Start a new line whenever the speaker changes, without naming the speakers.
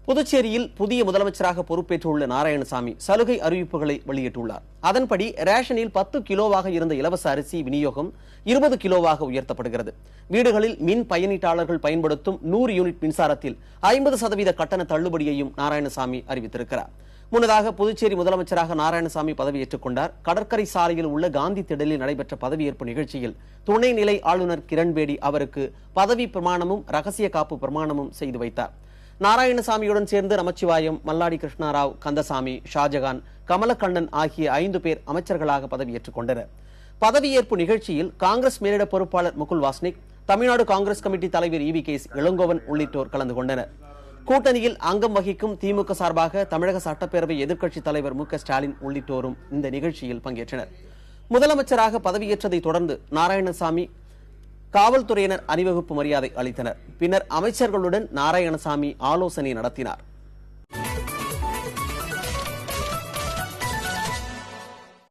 புதுச்சேரியில் புதிய முதலமைச்சராக பொறுப்பேற்றுள்ள நாராயணசாமி சலுகை அறிவிப்புகளை வெளியிட்டுள்ளார். அதன்படி ரேஷனில் 10 கிலோவாக இருந்த இலவச அரிசி விநியோகம் 20 கிலோவாக உயர்த்தப்படுகிறது. வீடுகளில் மின் பயனீட்டாளர்கள் பயன்படுத்தும் 100 யூனிட் மின்சாரத்தில் 50% கட்டண தள்ளுபடியையும் நாராயணசாமி அறிவித்திருக்கிறார். முன்னதாக புதுச்சேரி முதலமைச்சராக நாராயணசாமி பதவியேற்றுக் கொண்டார். கடற்கரை சாலையில் உள்ள காந்தி திடலில் நடைபெற்ற பதவியேற்பு நிகழ்ச்சியில் துணைநிலை ஆளுநர் கிரண்பேடி அவருக்கு பதவி பிரமாணமும் ரகசிய காப்பு பிரமாணமும் செய்து வைத்தார். நாராயணசாமியுடன் சேர்ந்து நமச்சிவாயம், மல்லாடி கிருஷ்ணாராவ், கந்தசாமி, ஷாஜகான், கமலக்கண்ணன் ஆகிய 5 பேர் அமைச்சர்களாக பதவியேற்றுக் கொண்டனர். பதவியேற்பு நிகழ்ச்சியில் காங்கிரஸ் மேலிட பொறுப்பாளர் முகுல் வாஸ்னிக், தமிழ்நாடு காங்கிரஸ் கமிட்டி தலைவர் EVK இளங்கோவன் உள்ளிட்டோர் கலந்து கொண்டனர். கூட்டணியில் அங்கம் வகிக்கும் திமுக சார்பாக தமிழக சட்டப்பேரவை எதிர்க்கட்சித் தலைவர் MK ஸ்டாலின் உள்ளிட்டோரும் இந்த நிகழ்ச்சியில் பங்கேற்றனர். முதலமைச்சராக பதவியேற்றதை தொடர்ந்து நாராயணசாமி காவல்துறையினர் அணிவகுப்பு மரியாதை அளித்தனர். பின்னர் அமைச்சர்களுடன் நாராயணசாமி ஆலோசனை நடத்தினார்.